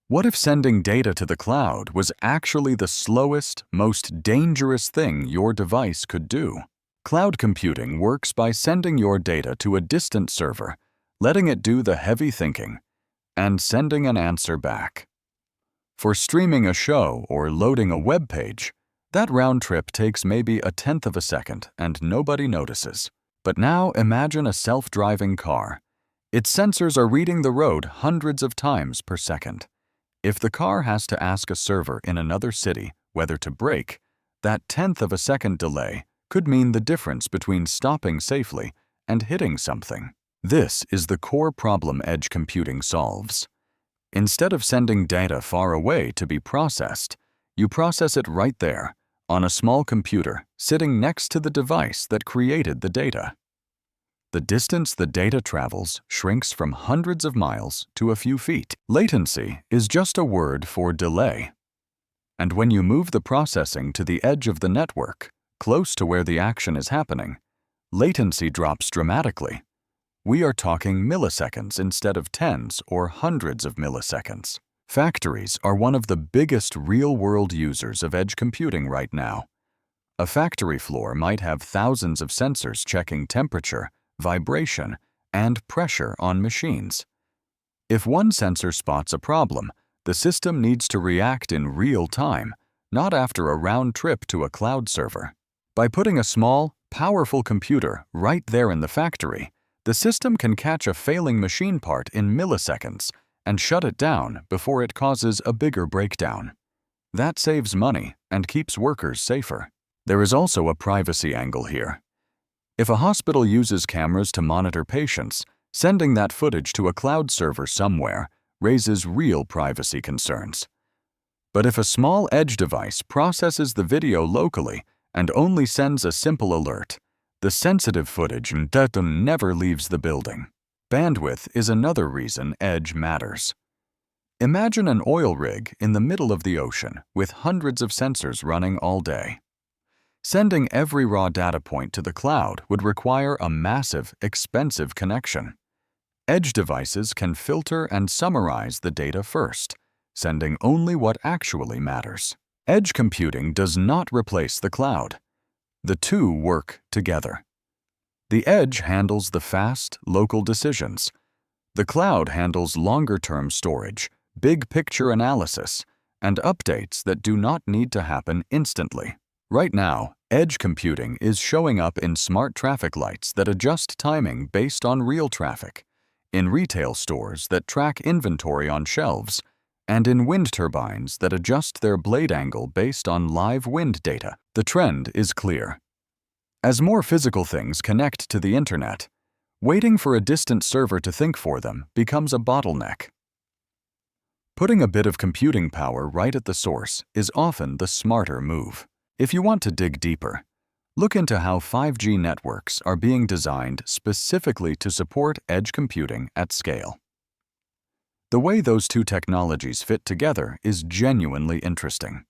What if sending data to the cloud was actually the slowest, most dangerous thing your device could do? Cloud computing works by sending your data to a distant server, letting it do the heavy thinking, and sending an answer back. For streaming a show or loading a web page, that round trip takes maybe 1/10 of a second and nobody notices. But now imagine a self-driving car. Its sensors are reading the road hundreds of times per second. If the car has to ask a server in another city whether to brake, that 1/10 of a second delay could mean the difference between stopping safely and hitting something. This is the core problem edge computing solves. Instead of sending data far away to be processed, you process it right there, on a small computer sitting next to the device that created the data. The distance the data travels shrinks from hundreds of miles to a few feet. Latency is just a word for delay. And when you move the processing to the edge of the network, close to where the action is happening, latency drops dramatically. We are talking milliseconds instead of tens or hundreds of milliseconds. Factories are one of the biggest real-world users of edge computing right now. A factory floor might have thousands of sensors checking temperature, vibration, and pressure on machines. If one sensor spots a problem, the system needs to react in real time, not after a round trip to a cloud server. By putting a small, powerful computer right there in the factory, the system can catch a failing machine part in milliseconds and shut it down before it causes a bigger breakdown. That saves money and keeps workers safer. There is also a privacy angle here. If a hospital uses cameras to monitor patients, sending that footage to a cloud server somewhere raises real privacy concerns. But if a small edge device processes the video locally and only sends a simple alert, the sensitive footage never leaves the building. Bandwidth is another reason edge matters. Imagine an oil rig in the middle of the ocean with hundreds of sensors running all day. Sending every raw data point to the cloud would require a massive, expensive connection. Edge devices can filter and summarize the data first, sending only what actually matters. Edge computing does not replace the cloud. The two work together. The edge handles the fast, local decisions. The cloud handles longer-term storage, big-picture analysis, and updates that do not need to happen instantly. Right now, edge computing is showing up in smart traffic lights that adjust timing based on real traffic, in retail stores that track inventory on shelves, and in wind turbines that adjust their blade angle based on live wind data. The trend is clear. As more physical things connect to the internet, waiting for a distant server to think for them becomes a bottleneck. Putting a bit of computing power right at the source is often the smarter move. If you want to dig deeper, look into how 5G networks are being designed specifically to support edge computing at scale. The way those two technologies fit together is genuinely interesting.